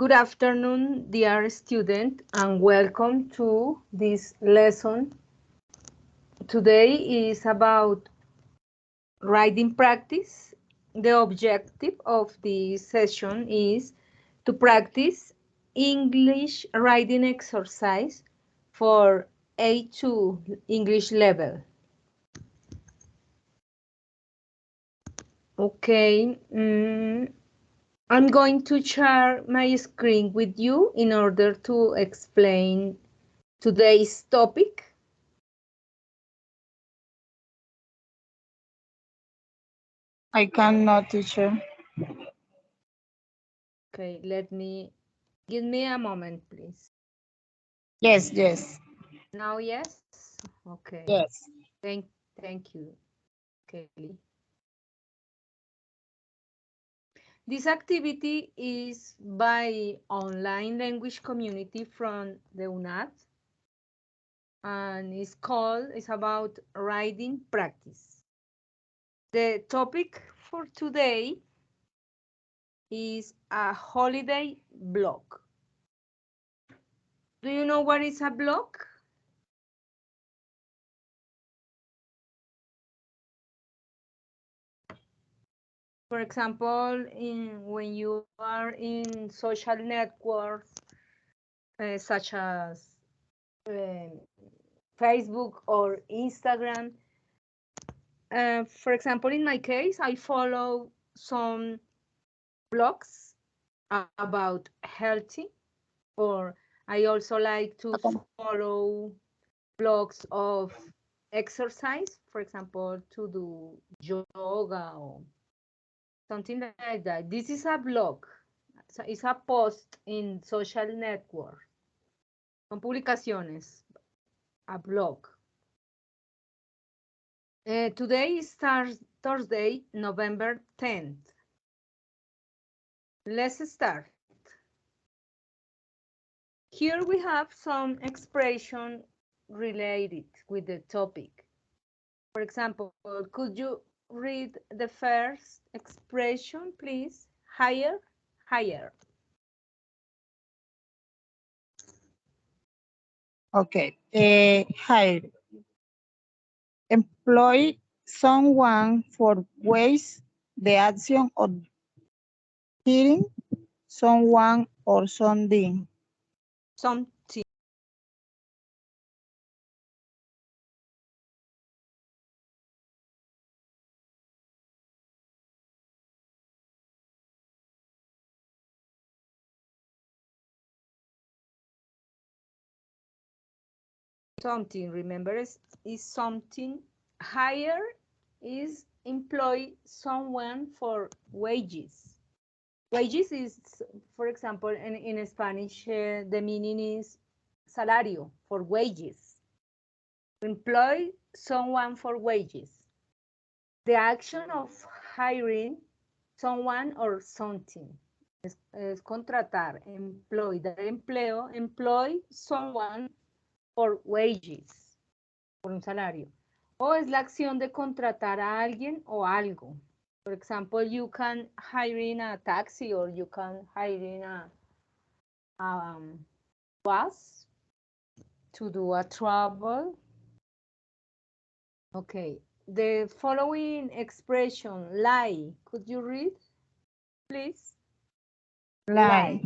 Good afternoon, dear student, and welcome to this lesson. Today is about writing practice. The objective of this session is to practice English writing exercise for A2 English level. Okay. I'm going to share my screen with you in order to explain today's topic. I cannot, teacher. Okay, give me a moment, please. Yes. Now, yes? Okay. Yes. Thank you, Kelly. This activity is by online language community from the UNAD, and it's about writing practice. The topic for today is a holiday blog. Do you know what is a blog? For example, when you are in social networks such as Facebook or Instagram. For example, in my case, I follow some blogs about healthy, or I also like to follow blogs of exercise, for example, to do yoga or something like that. This is a blog. So it's a post in social network. Son publicaciones, a blog. Today is Thursday, November 10th. Let's start. Here we have some expression related with the topic. For example, could you read the first expression, please? Hire. Okay. Hire. Employ someone for ways the action of hiring someone or something. Something. Something, remember, is something. Hire is employ someone for wages. Wages is, for example, in Spanish, the meaning is salario, for wages. Employ someone for wages. The action of hiring someone or something es contratar, employ, dar empleo, employ someone for wages, por un salario. O es la acción de contratar a alguien o algo. For example, you can hire in a taxi or you can hire in a bus to do a travel. Okay, the following expression, lie, could you read, please? Lie.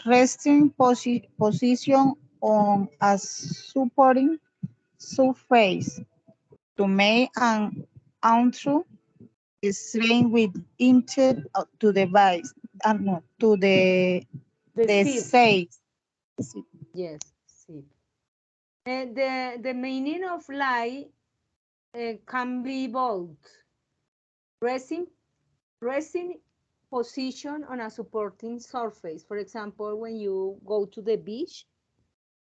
Resting position on a supporting surface to make an untrue strain with intent to the base, no, to the Decir. say. Yes, sí. The meaning of lie can be both resting position on a supporting surface. For example, when you go to the beach,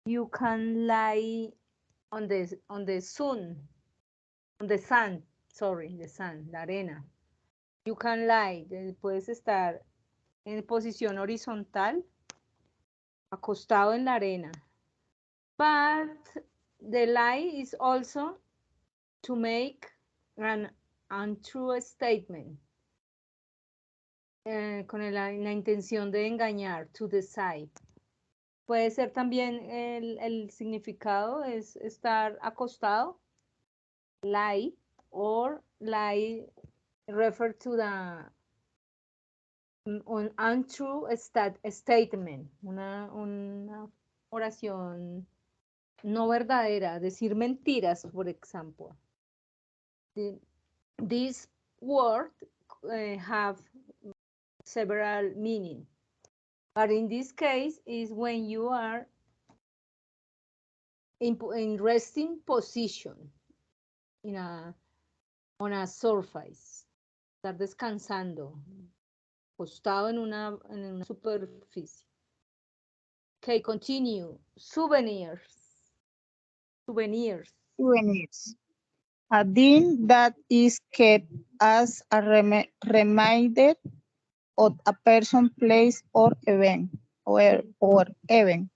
you can lie on the sun, the sand, la arena. You can lie, puedes estar en posición horizontal, acostado en la arena. But the lie is also to make an untrue statement. con la intención de engañar, to deceive. Puede ser también el significado es estar acostado, lie, or lie refer to the un untrue statement, una oración no verdadera, decir mentiras, por ejemplo. This word have several meanings, but in this case is when you are in resting position on a surface, estar descansando, acostado en una superficie. Okay, continue. Souvenirs. Souvenirs. A thing that is kept as a reminder of a person, place, or event. Or event.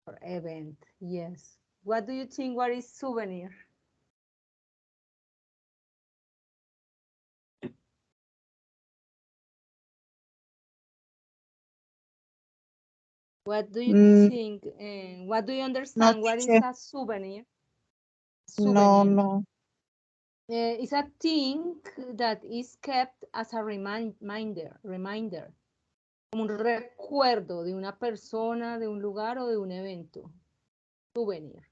Or event, yes. What do you think, what is souvenir? What do you think, what do you understand, what is a souvenir? No. It's a thing that is kept as a reminder, como un recuerdo de una persona, de un lugar o de un evento. Souvenir.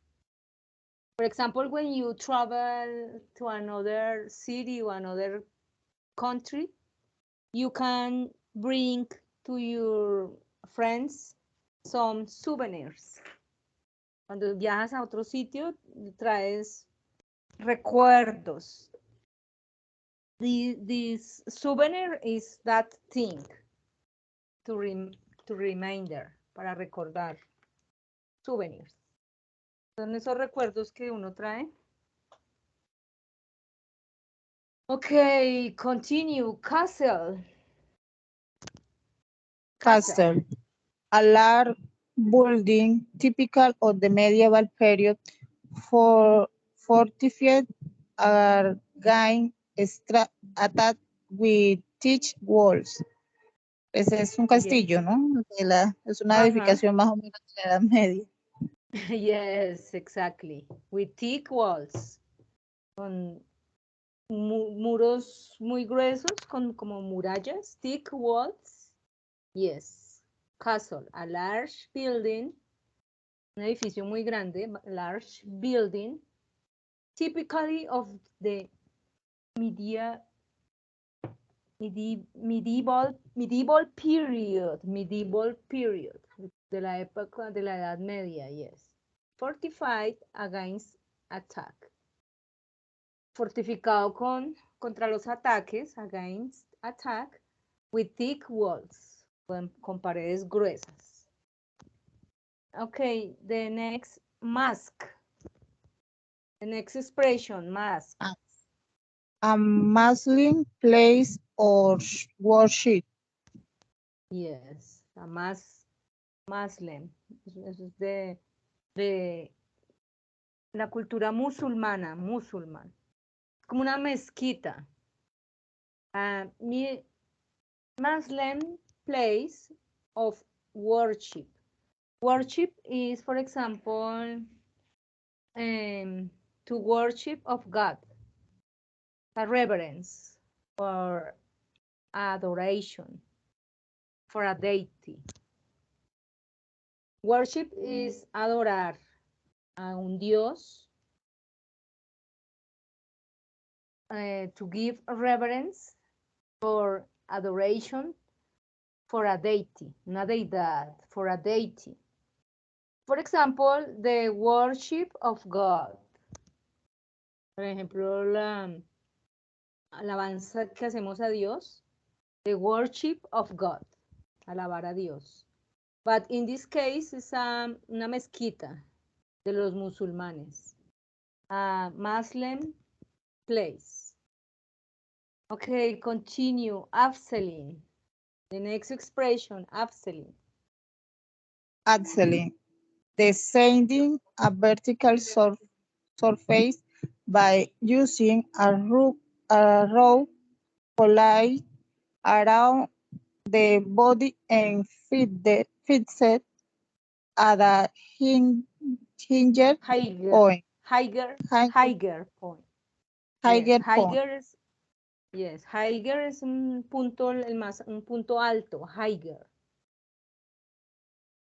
For example, when you travel to another city or another country, you can bring to your friends some souvenirs. Cuando viajas a otro sitio, traes recuerdos. This souvenir is that thing to reminder, para recordar. Souvenirs. Son esos recuerdos que uno trae. Okay, continue. Castle. A large building typical of the medieval period for fortified against attack with thick walls. Ese es un castillo, ¿no? Es una edificación más o menos de la Edad Media. Yes, exactly. With thick walls. Con muros muy gruesos, como murallas. Thick walls. Yes. Castle, a large building. Un edificio muy grande, large building. Typically of the medieval period, de la época de la Edad Media, yes. Fortified against attack. Fortificado contra los ataques, against attack, with thick walls, con paredes gruesas. Okay, the next, mask. The next expression, mask. A Muslim place or worship. Yes, a Muslim. Eso es de la cultura musulmana, musulmán. Como una mezquita. Muslim place of worship. Worship is, for example, to worship of God, a reverence or adoration for a deity. Worship is adorar a un Dios, to give reverence or adoration for a deity, una deidad, for a deity. For example, the worship of God. Por ejemplo, la alabanza que hacemos a Dios, the worship of God, alabar a Dios. But in this case, es una mezquita de los musulmanes. A Muslim place. Okay, continue. Afselin. The next expression, afselin. Afselin. Descending a vertical surface by using a rope, polite around the body and fixed at a hinged Higher, point. higher, Higher, higher point. Yes, higher point. higher is, yes, higher es un punto, un punto alto, higher.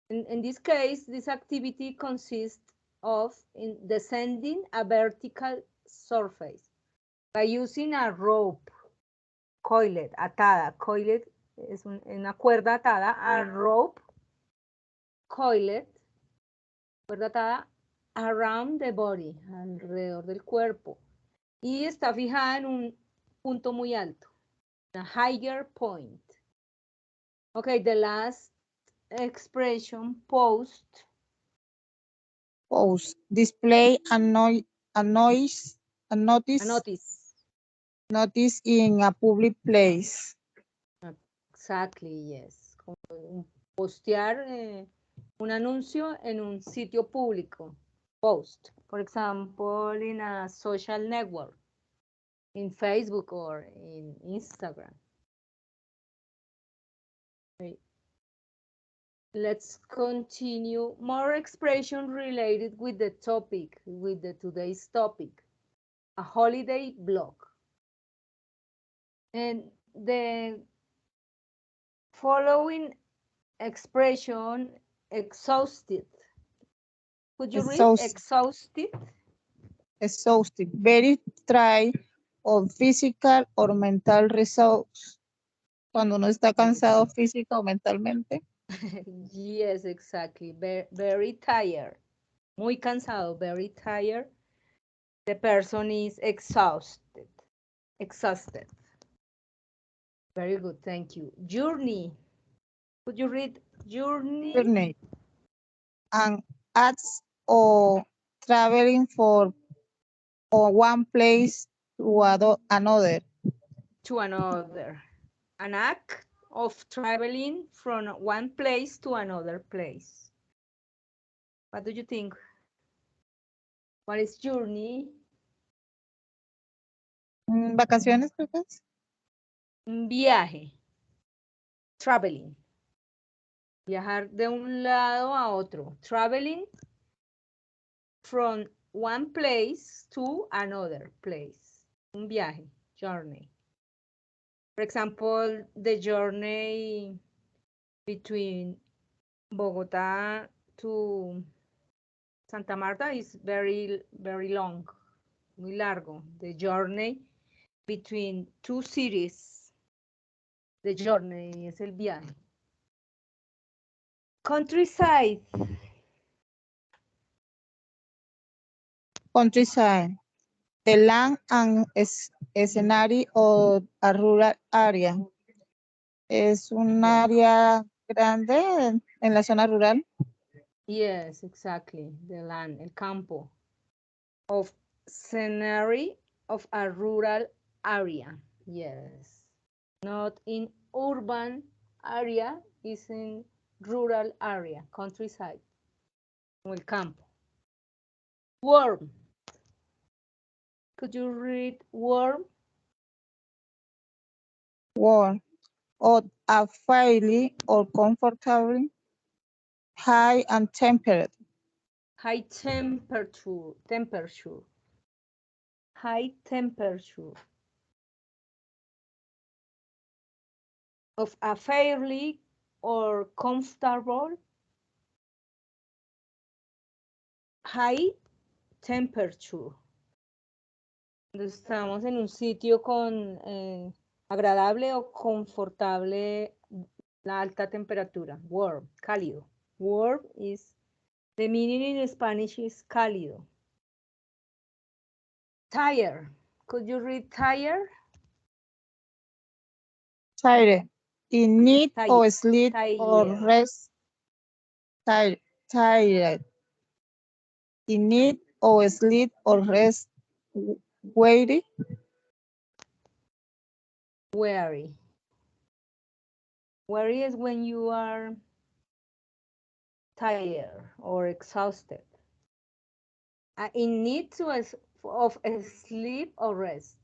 In this case, this activity consists of descending a vertical surface by using a rope, coiled, atada. Coiled es una cuerda atada, a rope, coiled, cuerda atada, around the body, alrededor del cuerpo. Y está fijada en un punto muy alto, a higher point. Okay, the last expression, post. Post. Display a notice A notice. notice in a public place. Exactly, yes. Postear un anuncio en un sitio público. Post. For example, in a social network, in Facebook or in Instagram. Okay. Let's continue. More expression related with the topic, with today's topic. A holiday blog. And the following expression, exhausted. Could you read exhausted? Exhausted. Very tired of physical or mental results. Cuando uno está cansado física o mentalmente. Yes, exactly. Very tired. Muy cansado, very tired. The person is exhausted. Exhausted. Very good, thank you. Journey. Could you read journey? Journey. And acts or traveling for or one place to another. To another. An act of traveling from one place to another place. What do you think? What is journey? Vacaciones, creo que es. Un viaje. Traveling. Viajar de un lado a otro. Traveling from one place to another place. Un viaje. Journey. For example, the journey between Bogota to Santa Marta is very, very long. Muy largo. The journey between two cities. The journey es el viaje. Countryside. Countryside. The land and scenery of a rural area. Es un área grande en la zona rural. Yes, exactly. The land, el campo. Of scenery of a rural area. Yes. Not in urban area, is in rural area, countryside. O el campo. Warm. Could you read warm? Warm. Or a fairly or comfortable high and temperate. High temperature. Temperature. High temperature. Of a fairly or comfortable high temperature. Estamos en un sitio con agradable o confortable, la alta temperatura. Warm, cálido. Warm is, the meaning in Spanish is cálido. Tired. Could you read tired? Tired. In need Tired. of sleep or Tired. rest. Tired. In need of sleep or rest. Weary. Weary. Weary is when you are tired or exhausted. In need of sleep or rest.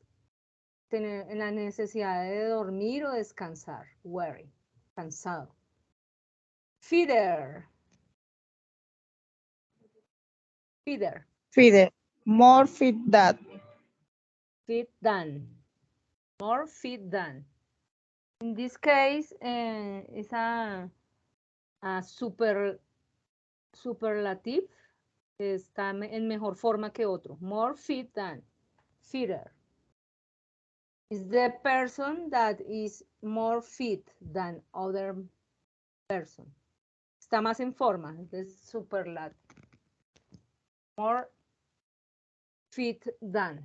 tener en la necesidad de dormir o descansar. Weary, cansado. Feeder. Feeder. Feeder. More feed that. Feed than. More feed than. In this case, es a superlative. Está en mejor forma que otro. More fit than. Fitter. Is the person that is more fit than other person. Está más en forma. Es superlative. More fit than.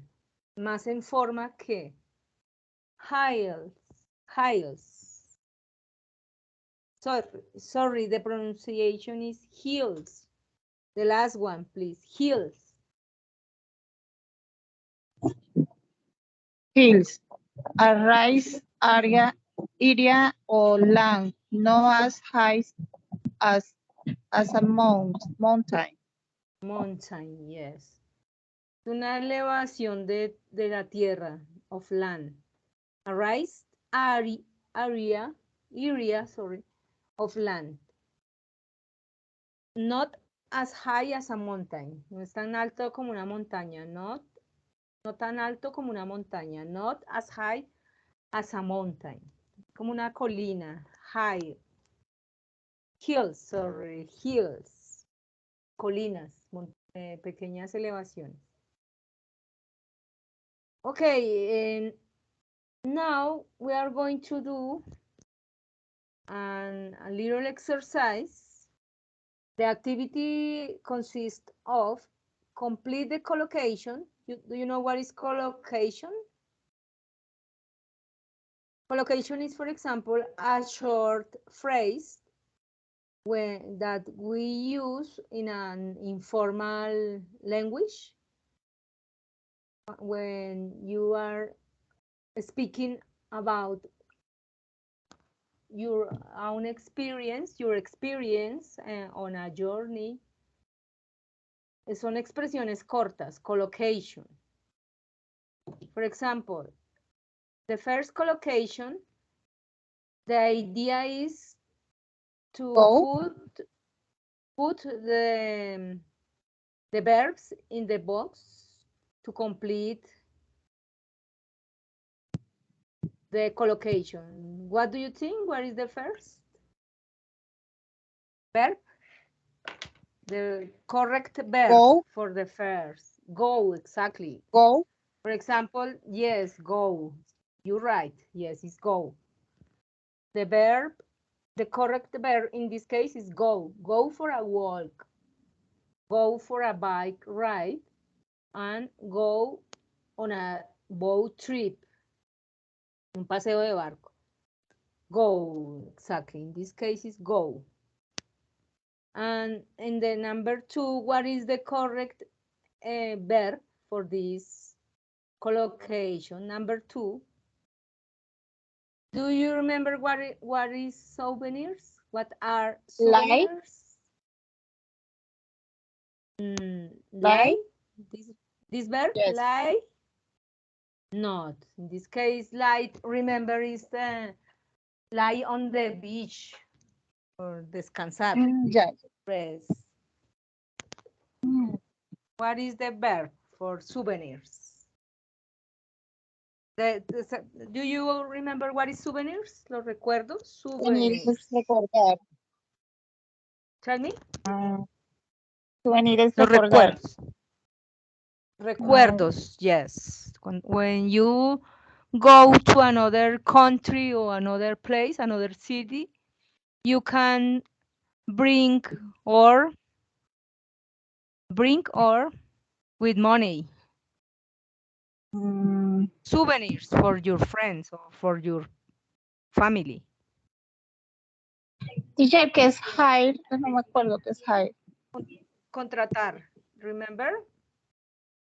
Más en forma que. Heels. Sorry, the pronunciation is heels. The last one, please. Heels. Hills. A rise area or land, not as high as a mountain. Mountain, yes. Una elevación de la tierra, of land. A raised area, of land. Not as high as a mountain. No es tan alto como una montaña. No tan alto como una montaña. Not as high as a mountain. Como una colina. High. Hills. Colinas. Pequeñas elevaciones. Okay, and now we are going to do a little exercise. The activity consists of complete the collocation. Do you know what is collocation? Collocation is, for example, a short phrase that we use in an informal language when you are speaking about your own experience, on a journey. Son expresiones cortas, collocation. For example, the first collocation, the idea is to put the verbs in the box to complete the collocation. What do you think? What is the first verb? The correct verb Go. for the first. Go, exactly. Go. For example, yes, go. You're right. Yes, it's go. The correct verb in this case is go. Go for a walk. Go for a bike ride. And go on a boat trip. Un paseo de barco. Go, exactly. In this case is go. And in the number 2, what is the correct verb for this collocation? Number 2. Do you remember what is souvenirs? What are souvenirs? Lie? This verb, yes. lie? Not. In this case, lie, remember, is lie on the beach or descansar. Yes. Rest. What is the verb for souvenirs? Do you remember what is souvenirs? Los recuerdos. Souvenirs. Recordar. Tell me. Souvenir es Los recordar. Recuerdos, yes. When you go to another country or another place, another city, you can bring or with money. Souvenirs for your friends or for your family. Teacher, ¿qué es hire? No me acuerdo qué es hire. Contratar, remember?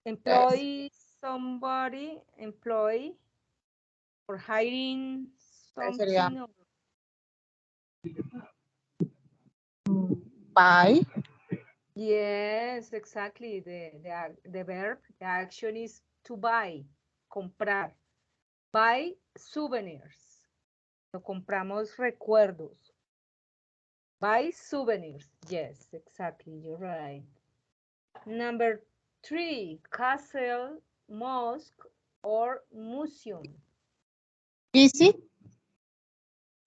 Employ somebody, employ, or hiring something. Or... Buy. Yes, exactly. The verb, the action is to buy, comprar. Buy souvenirs. No compramos recuerdos. Buy souvenirs. Yes, exactly. You're right. Number 3, castle, mosque, or museum. Visit.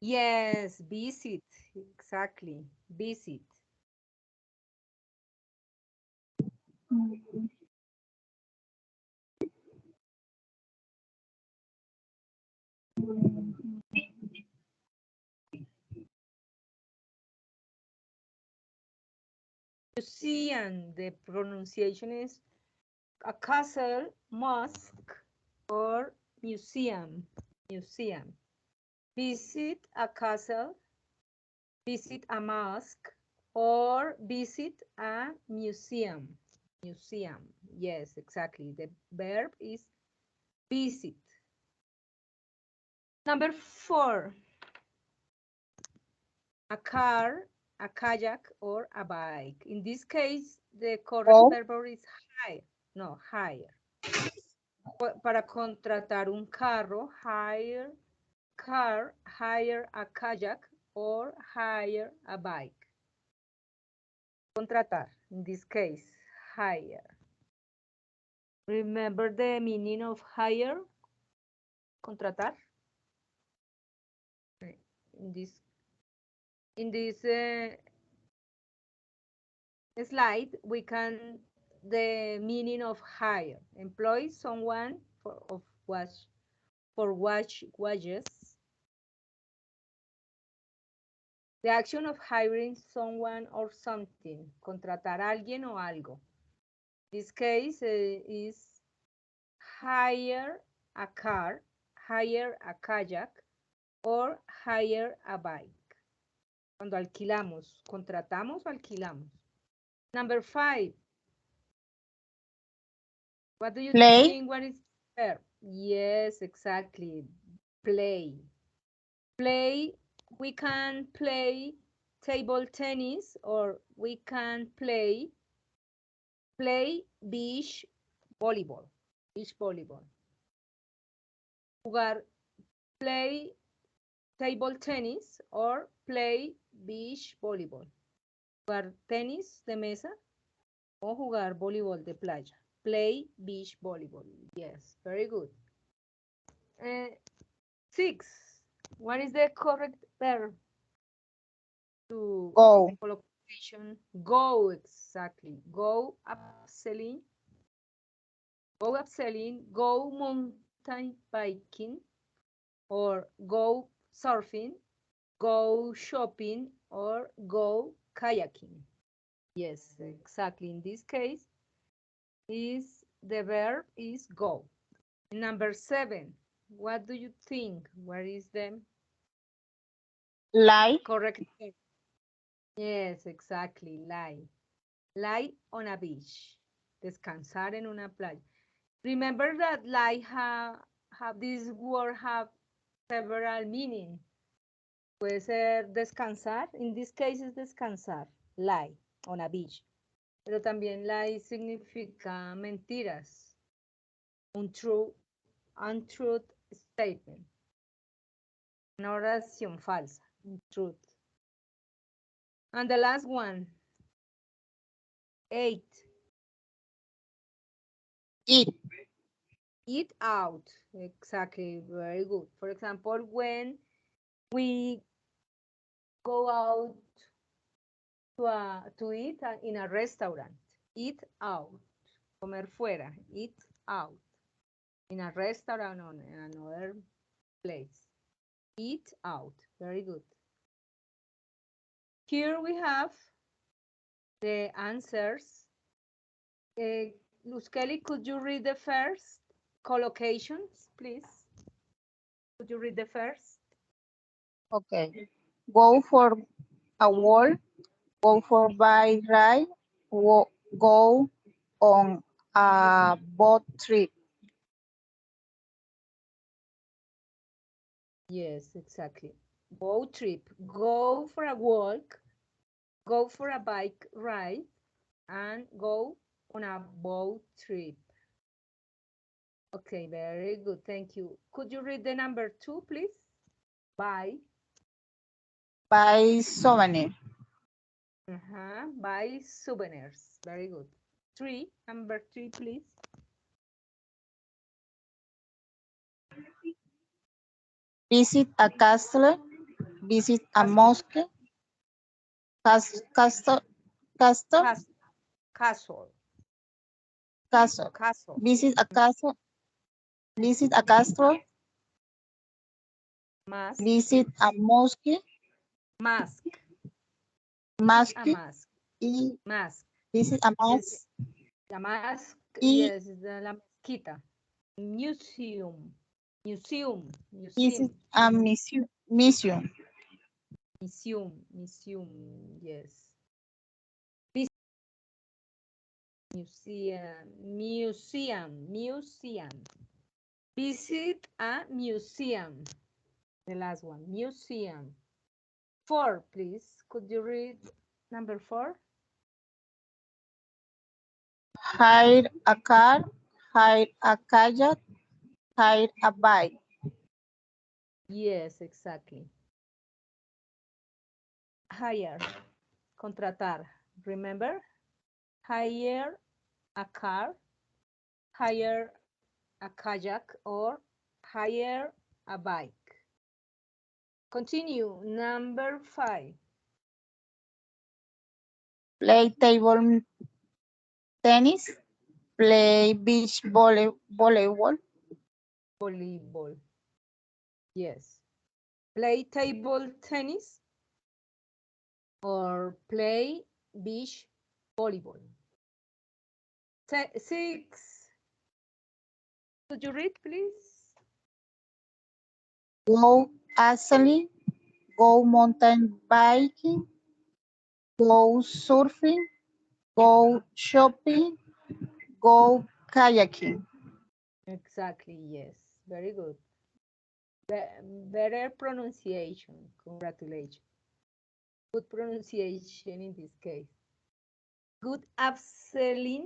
Yes, visit. Exactly. Visit. Museum. The pronunciation is a castle, mosque, or museum. Museum. Visit a castle, visit a mosque, or visit a museum. Museum. Yes, exactly. The verb is visit. Number 4, a car, a kayak, or a bike. In this case, the correct Go. verb is hire. No, hire. Para contratar un carro, hire car, hire a kayak, or hire a bike. Contratar, in this case, hire. Remember the meaning of hire? Contratar. In this slide, we can the meaning of hire. Employ someone for wages. The action of hiring someone or something. Contratar a alguien o algo. This case is hire a car, hire a kayak, or hire a bike. Cuando alquilamos, contratamos o alquilamos. Number 5. What do you Play. think? What is verb? Yes, exactly. Play. Play. We can play table tennis, or we can play beach volleyball. Beach volleyball. Jugar, play table tennis or play beach volleyball. Jugar tenis de mesa o jugar voleibol de playa. Play beach volleyball. Yes, very good. 6. What is the correct verb to Go. collocation? Go, exactly. Go upselling. Go upselling. Go mountain biking. Or go surfing. Go shopping. Or go kayaking. Yes, exactly. In this case, the verb is go. Number 7. What do you think? Where is the Lie. correct verb? Yes, exactly. Lie. Lie on a beach. Descansar en una playa. Remember that lie have this word have several meanings. Puede ser descansar. In this case es descansar. Lie on a beach. Pero también lie significa mentiras. Untruth statement. Una oración falsa. Untruth. And the last one. 8. Eat. Eat out. Exactly. Very good. For example, when we go out to eat in a restaurant. Eat out. Comer fuera. Eat out. In a restaurant or in another place. Eat out. Very good. Here we have the answers. Luz Kelly, could you read the first collocations, please? Could you read the first? Okay. Go for a walk. Go for bike ride. Go on a boat trip. Yes, exactly. Boat trip. Go for a walk. Go for a bike ride. And go on a boat trip. Okay, very good. Thank you. Could you read the number 2, please? Buy. Buy souvenir. Buy souvenirs. Very good. 3, number 3, please. Visit a castle. Visit a mosque. Castle. Castle. Castle. Castle. Castle. Visit a castle. Visit a castle. Mask. Visit a mosque. Mask. Mask. A mask. Y Mask. visit a Yes, mask. la mask. Y Yes, la mezquita. Museum. Museum. visit Museum. a museum. Museum. Museum. Museum. Yes. Museum. Museum. Museum. Visit a museum. The last one. Museum. 4, please. Could you read number 4? Hire a car. Hire a kayak. Hire a bike. Yes, exactly. Hire. Contratar. Remember? Hire a car, hire a kayak, or hire a bike. Continue. Number 5. Play table tennis. Play beach volleyball. Volleyball. Yes. Play table tennis or play beach volleyball. 6. Could you read, please? Go sailing. Go mountain biking. Go surfing. Go shopping. Go kayaking. Exactly, yes. Very good. Better pronunciation. Congratulations. Good pronunciation in this case. Good upselling.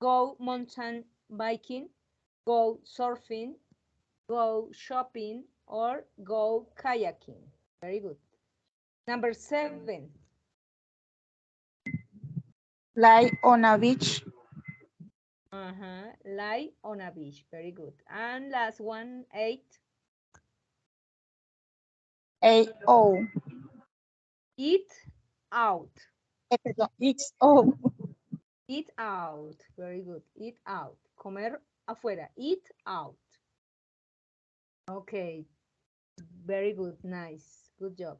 Go mountain biking. Go surfing. Go shopping, or go kayaking. Very good. Number 7. Lie on a beach. Lie on a beach. Very good. And last one, 8. A-O. Eat out. Perdón, X-O. Eat out. Very good. Eat out. Comer afuera. Eat out. Okay. Very good. Nice. Good job.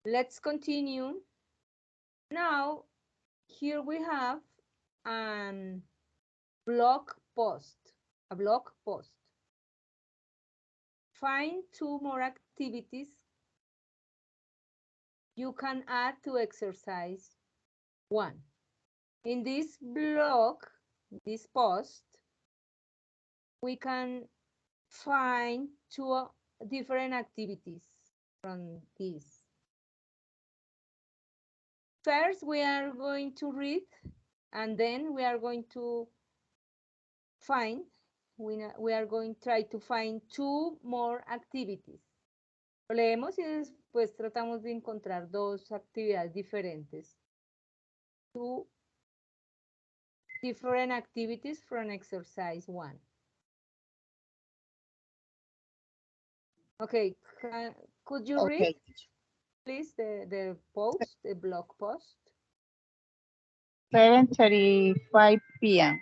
Let's continue. Now, here we have an blog post. A blog post. Find 2 more activities you can add to exercise 1. In this blog, this post, we can find 2 different activities from this. First, we are going to read, and then we are going to find, we are going to try to find 2 more activities. Lo leemos y después tratamos de encontrar 2 actividades diferentes. 2 different activities from exercise 1. Okay, could you read, please, the post, the blog post? 7:35 p.m.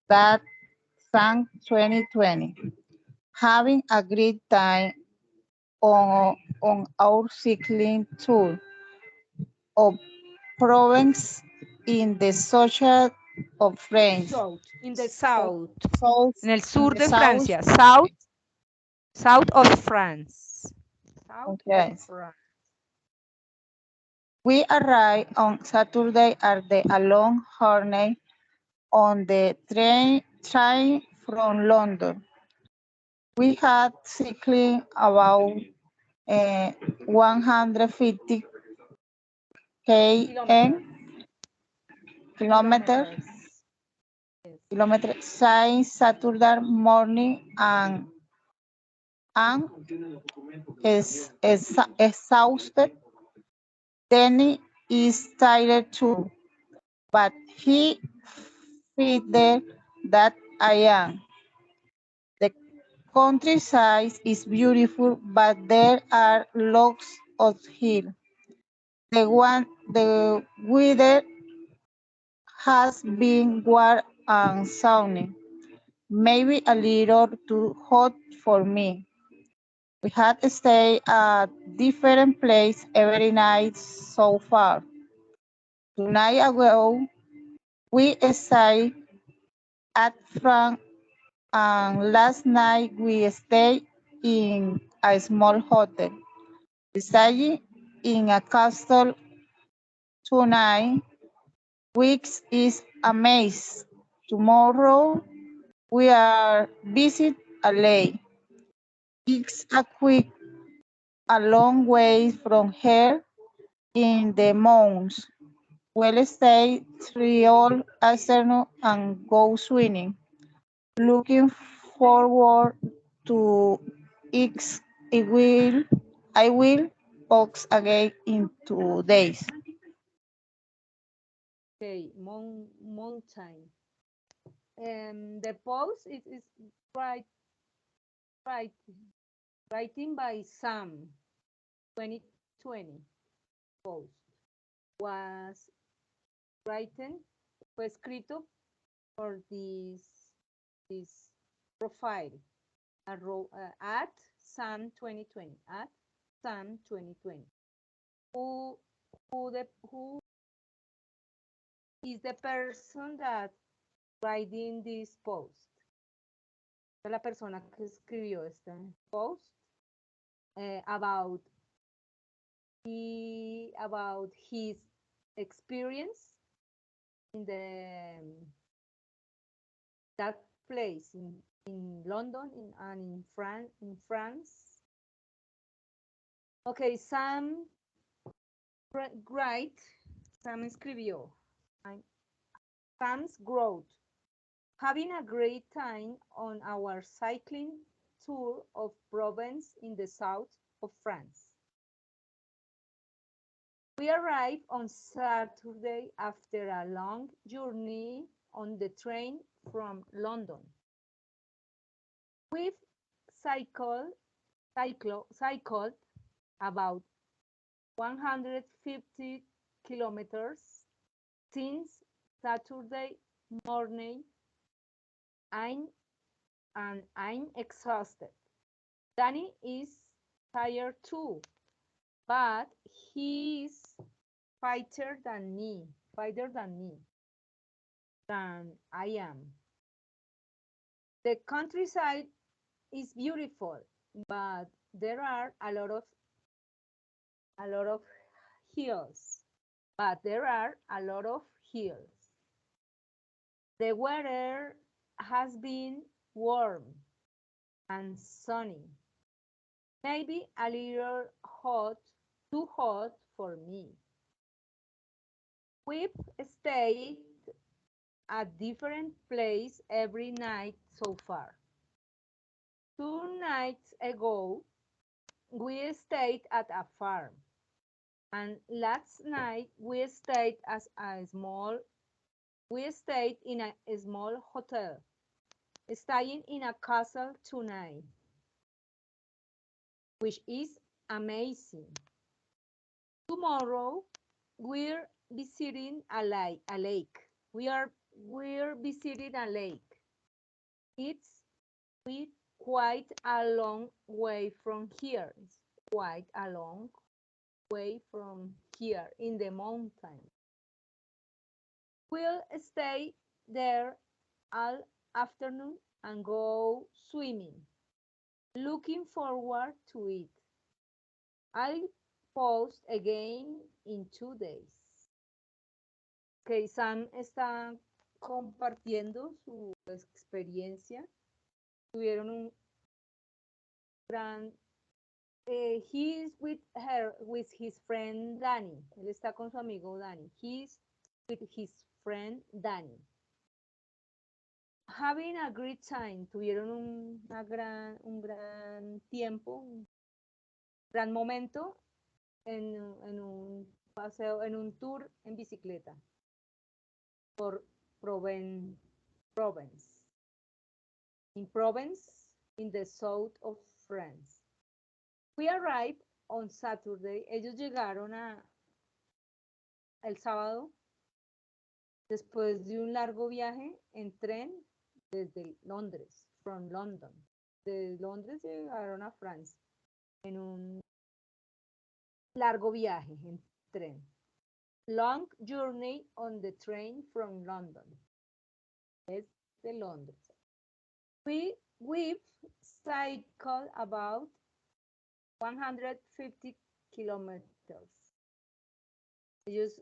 That sang 2020. Having a great time on our cycling tour of Provence in the social of France. South, in the south, South, en el in sur the de south. Francia, south of France. South Okay. of France. We arrived on Saturday at a long journey on the train from London. We had cycling about 150 km. kilometers since Saturday morning and is exhausted. Danny is tired too, but he figured that I am. The countryside is beautiful, but there are lots of hills. The weather has been warm and sunny, maybe a little too hot for me. We had stayed at different places every night so far. 2 nights ago, we stayed at Frank, and last night we stayed in a small hotel. Staying in a castle tonight weeks is a maze. Tomorrow we are visit a lake. It's a long way from here in the mountains. We'll stay 3 all afternoon and go swimming. Looking forward to it. It will. I will box again in 2 days. Okay, mountain. The post is right, right, writing by Sam, 2020. Post was written, fue escrito por this profile at Sam 2020, at Sam 2020. Who is the person that writing this post? La persona que escribió este post about his experience in that place in London and in France. Okay, Sam Sam escribió Sam's growth. Having a great time on our cycling tour of Provence in the south of France. We arrived on Saturday after a long journey on the train from London. We've cycled about 150 kilometers since Saturday morning, and I'm exhausted. Danny is tired too, but he's fighter than I am. The countryside is beautiful, but there are a lot of hills. But there are a lot of hills. The weather has been warm and sunny. Maybe a little hot, too hot for me. We've stayed at different places every night so far. 2 nights ago, we stayed at a farm, and last night we stayed in a small hotel, staying in a castle tonight, which is amazing. Tomorrow we're visiting a lake. We're visiting a lake. It's quite a long way from here. It's quite a long way from here in the mountain. We'll stay there all afternoon and go swimming. Looking forward to it. I'll post again in 2 days. Okay, Sam está compartiendo su experiencia. Tuvieron un gran he's with his friend Danny. Él está con su amigo Danny. He's with his friend Danny. having a great time. Tuvieron un gran tiempo, un gran momento en un paseo, en un tour en bicicleta por Provence. In Provence, in the south of France. We arrived on Saturday. Ellos llegaron el sábado después de un largo viaje en tren desde Londres, from London. De Londres llegaron a Francia en un largo viaje en tren. Long journey on the train from London. Es de Londres. We've cycled about 150 kilometers. Ellos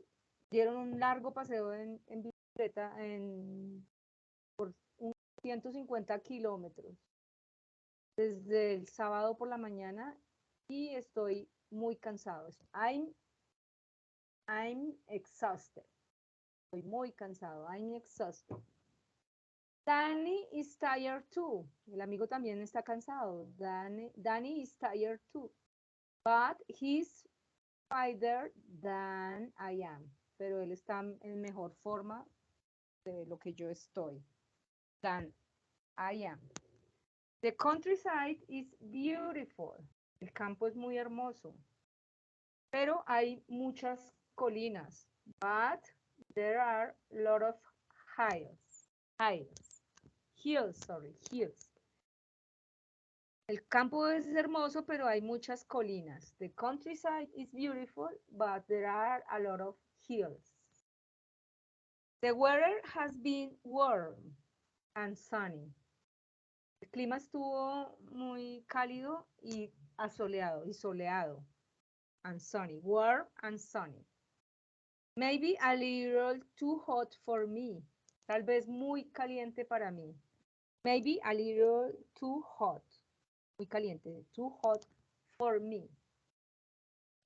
dieron un largo paseo en bicicleta por 150 kilómetros desde el sábado por la mañana y estoy muy cansado. I'm exhausted. Estoy muy cansado. I'm exhausted. Danny is tired too. El amigo también está cansado. Danny is tired too. But he's fitter than I am. Pero él está en mejor forma de lo que yo estoy. Than I am. The countryside is beautiful. El campo es muy hermoso. Pero hay muchas colinas. But there are a lot of hills. El campo es hermoso, pero hay muchas colinas. The countryside is beautiful, but there are a lot of hills. The weather has been warm and sunny. El clima estuvo muy cálido y soleado. And sunny, warm and sunny. Maybe a little too hot for me. Tal vez muy caliente para mí. Maybe a little too hot. Muy caliente. Too hot for me.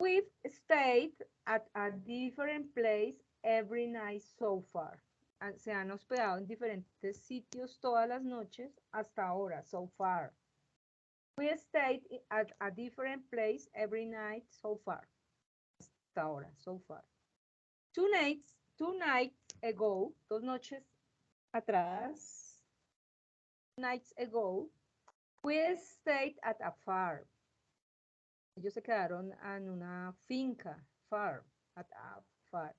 We've stayed at a different place every night so far. Se han hospedado en diferentes sitios todas las noches hasta ahora, so far. We stayed at a different place every night so far. Hasta ahora, so far. Two nights ago, 2 noches atrás, nights ago, we stayed at a farm. Ellos se quedaron en una finca, at a farm.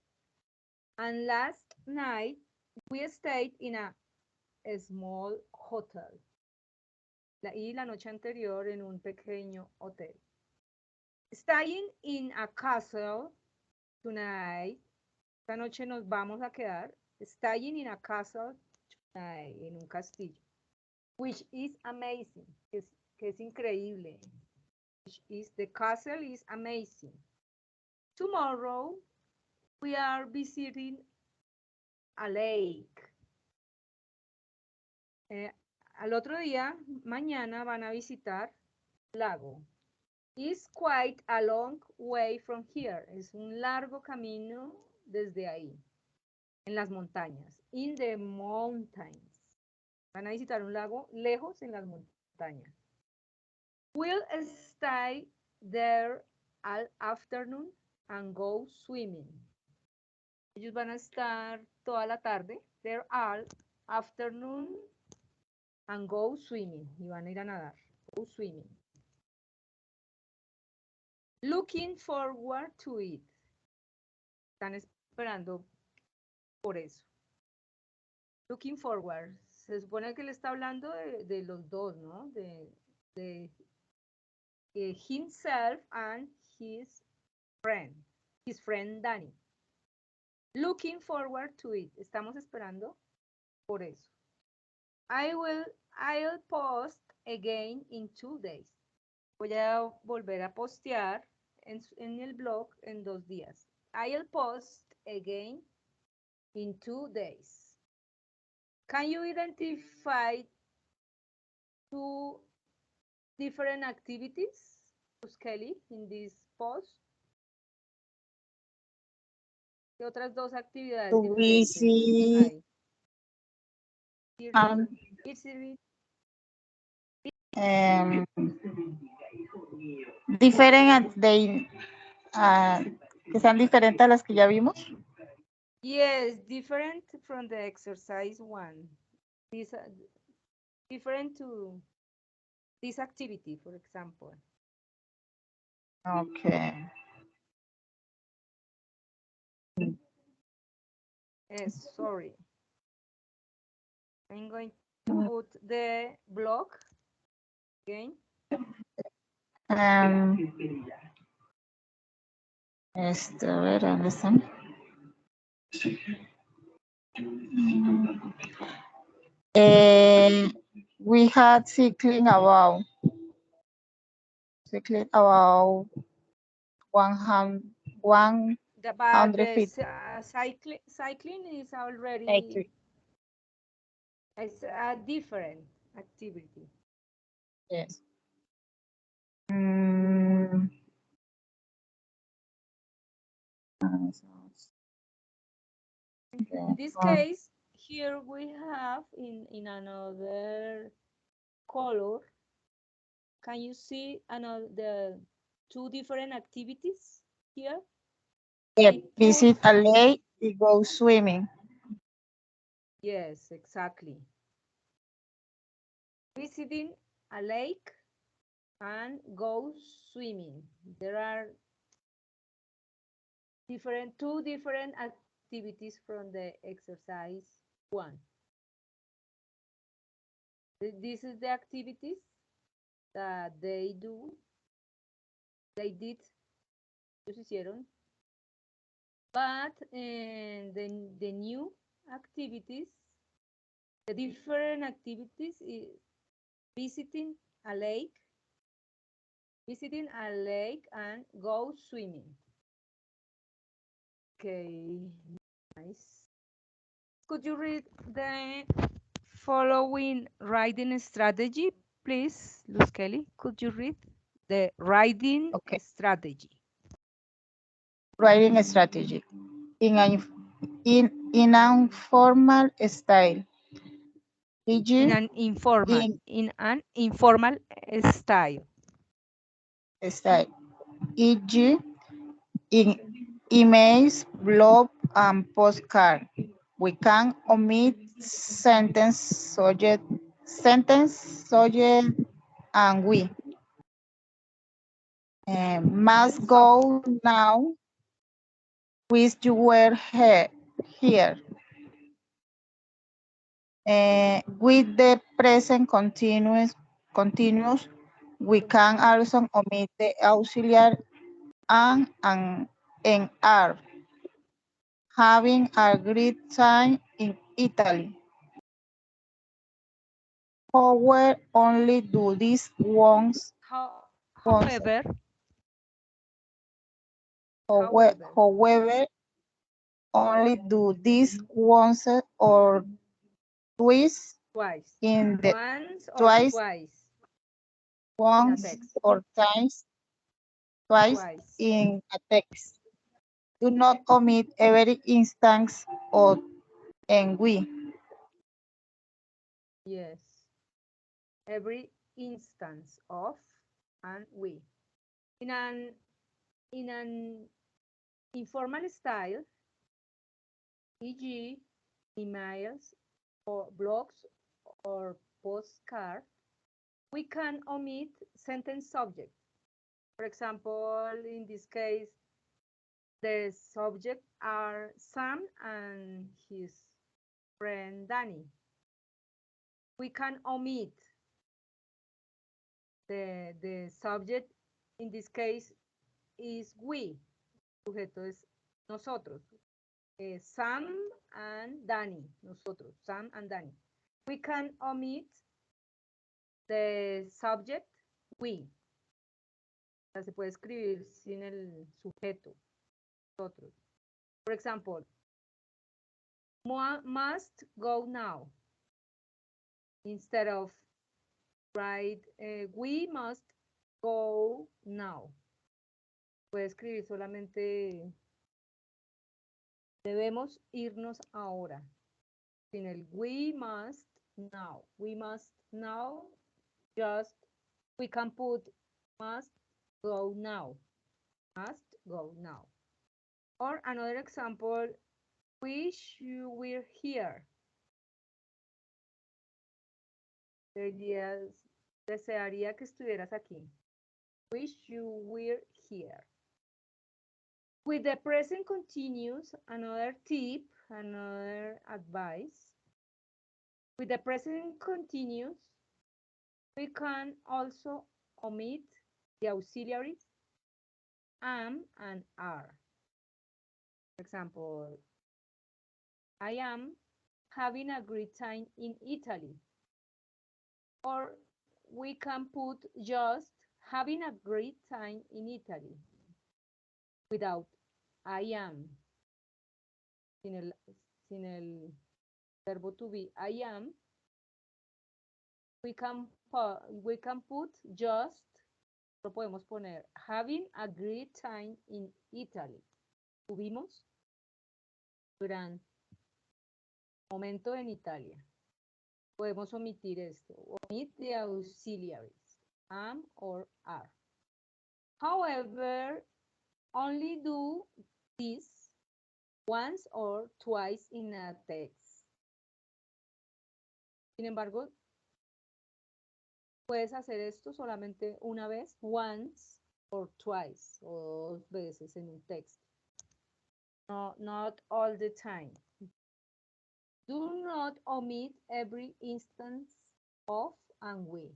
And last night, we stayed in a small hotel. Y la noche anterior en un pequeño hotel. Staying in a castle tonight. Esta noche nos vamos a quedar. Staying in a castle tonight, en un castillo. Which is amazing. Que es increíble. The castle is amazing. Tomorrow, we are visiting a lake. Al otro día, mañana van a visitar lago. It's quite a long way from here. Es un largo camino desde ahí, en las montañas. In the mountains. Van a visitar un lago lejos en las montañas. We'll stay there all afternoon and go swimming. Ellos van a estar toda la tarde, there all afternoon and go swimming. Y van a ir a nadar, go swimming. Looking forward to it. Están esperando por eso. Looking forward. Se supone que le está hablando de los dos, ¿no? De himself and his friend Danny. Looking forward to it. Estamos esperando por eso. I'll post again in 2 days. Voy a volver a postear en el blog en 2 días. I'll post again in 2 days. Can you identify 2 different activities, Kelly, in this post? ¿Qué otras 2 actividades To diferentes visit hay? Here, Um, it's um, different they que sean diferentes a las que ya vimos. yes, different from the exercise one. This different to this activity, for example. Okay. Sorry. I'm going to put the block again. Um, a ver, ¿dónde están? We had cycling about 100 But the feet. cycling is already Cycling. it's a different activity. Yes. In this case, here we have in another color. Can you see the two different activities here? Yeah, I put- visit a lake, we go swimming. Yes, exactly. Visiting a lake and go swimming. There are two different activities from the exercise one. This is the activities that they did, ellos hicieron. But the new activities, the different activities is visiting a lake and go swimming. Okay, nice. Could you read the following writing strategy, please, Luz Kelly? Could you read the writing strategy? Writing strategy in an informal style. In E.g., an informal style. e.g., in emails, blog, and postcard. We can omit subject, and we. Must go now. Wish you were here. With the present continuous, we can also omit the auxiliary and are. Having a great time in Italy. However, only do this once. However, However, only do this once or twice in the once or twice. once or twice in a text. Do not omit every instance of and we. Yes. Every instance of and we. In an informal style, e.g., emails or blogs or postcard, we can omit sentence subject. For example, in this case, the subject are Sam and his friend Danny. We can omit the subject, in this case, is we. Sujeto es nosotros. Sam and Danny, nosotros, Sam and Danny. We can omit the subject, we. O sea, se puede escribir sin el sujeto, nosotros. For example, must go now. Instead of write, we must go now. Puede escribir solamente debemos irnos ahora. Sin el we must now. We must now. Just we can put must go now. Must go now. Or another example, wish you were here. Desearía que estuvieras aquí. Wish you were here. With the present continuous, another tip, another advice. With the present continuous, we can also omit the auxiliaries am and are. For example, I am having a great time in Italy. Or we can put just having a great time in Italy without I am. Sin el verbo to be I am, we can put just, lo podemos poner, having a great time in Italy. Tuvimos gran momento en Italia. Podemos omitir esto. Omit the auxiliaries, am or are. However, only do this once or twice in a text. Sin embargo, puedes hacer esto solamente una vez, once or twice, o dos veces en un texto. No, not all the time. Do not omit every instance of and we.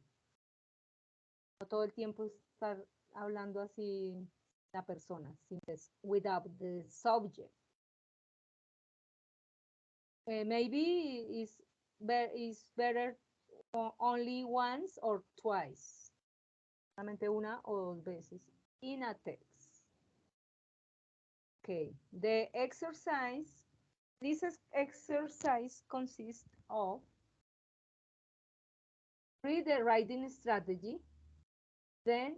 No todo el tiempo estar hablando así la persona, without the subject. Maybe it's better only once or twice. Solamente una o dos veces in a text. Okay, the exercise, this exercise consists of read the writing strategy, then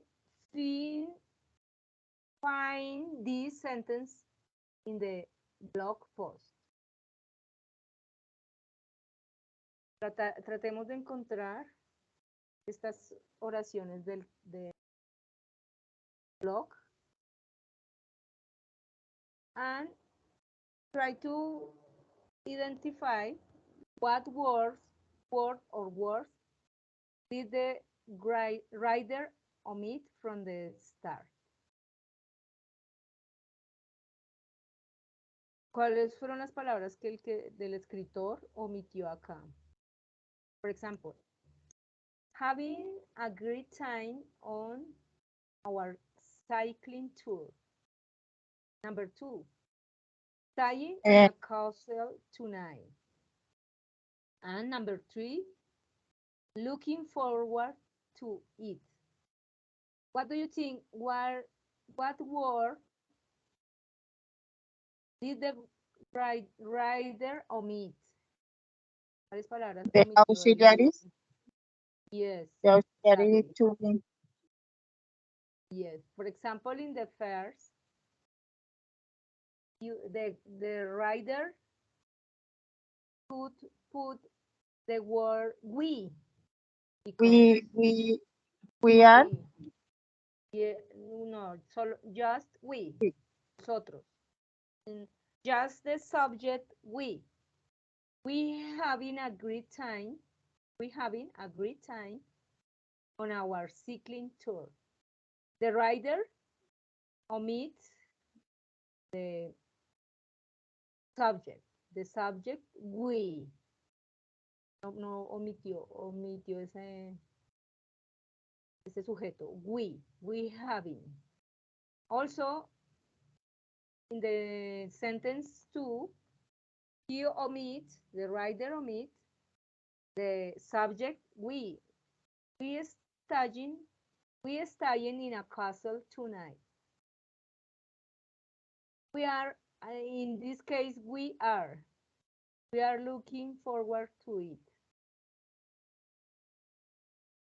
find this sentence in the blog post. Tratemos de encontrar estas oraciones del blog and try to identify what word or words did the writer omit from the start. ¿Cuáles fueron las palabras que del escritor omitió acá? For example, having a great time on our cycling tour. Number 2, staying in a castle tonight. And number 3, looking forward to it. What do you think? What word did the writer omit? ¿Cuáles palabras The omitió auxiliaries. Yes. The auxiliary exactly. to be. Yes. For example, in the first, the writer could put the word we. We are. Yeah, no, solo, just we. Nosotros. And just the subject we. We having a great time. We having a great time on our cycling tour. The writer omits the subject. The subject we. No omitió ese sujeto. We having. Also, in the sentence 2, he omits, the writer omits the subject we. We staying in a castle tonight. We are, in this case, we are looking forward to it.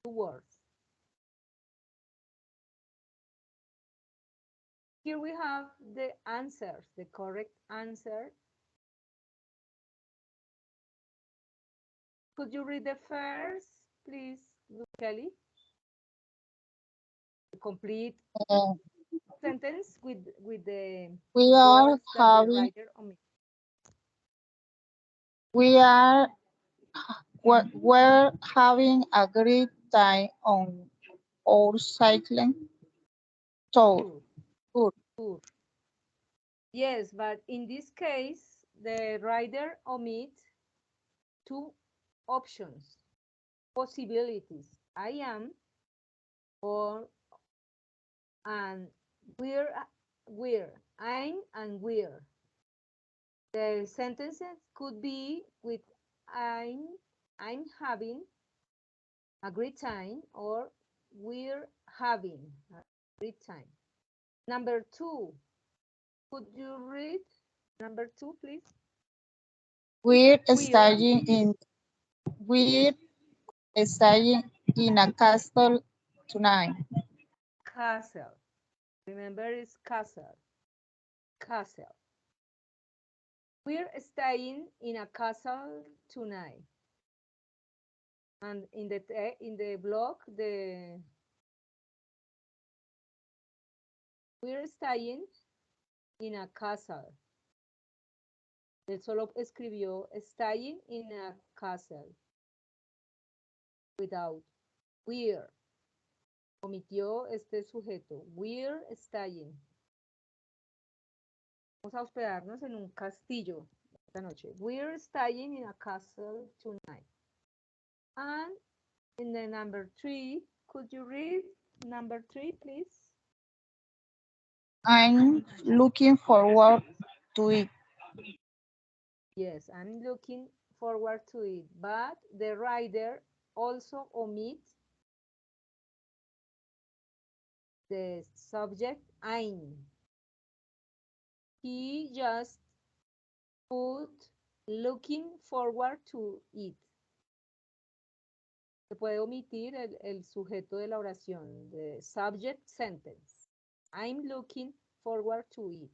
2 words. Here we have the answers, the correct answer. Could you read the first, please, Kelly? Complete Uh, sentence with the we are words that the having writer omits. we are we're having a great time on our cycling tour. Tour, tour. Yes, but in this case, the writer omits two options, possibilities. I am or and we're, I'm and we're. The sentences could be with I'm I'm having a great time or we're having a great time. Number two, could you read number two, please? We're We're we're staying in a castle tonight. castle. Remember, it's castle. Castle. We're staying in a castle tonight. And in the blog, we're staying in a castle. Él solo escribió staying in a castle without we're. Omitió este sujeto. We're staying. Vamos a hospedarnos en un castillo esta noche. We're staying in a castle tonight. And in the number three, could you read number three, please? I'm looking forward to it. Yes, I'm looking forward to it. But the writer also omits the subject I'm. He just put looking forward to it. Se puede omitir el sujeto de la oración, the subject sentence. I'm looking forward to it.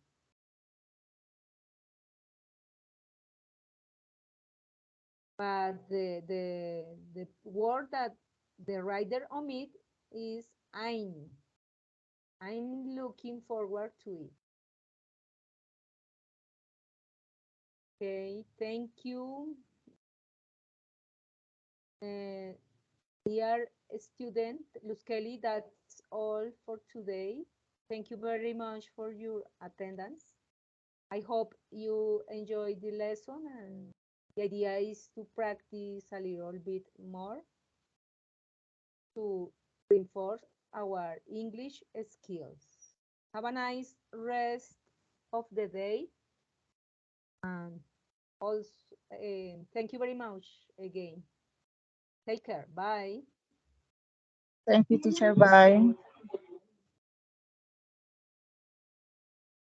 But the word that the writer omit is I'm. I'm looking forward to it. Okay, thank you. Dear student, Luz Kelly, that's all for today. Thank you very much for your attendance. I hope you enjoyed the lesson, and the idea is to practice a little bit more to reinforce our English skills. Have a nice rest of the day, and also thank you very much again. Take care. Bye. Thank you, teacher. Bye.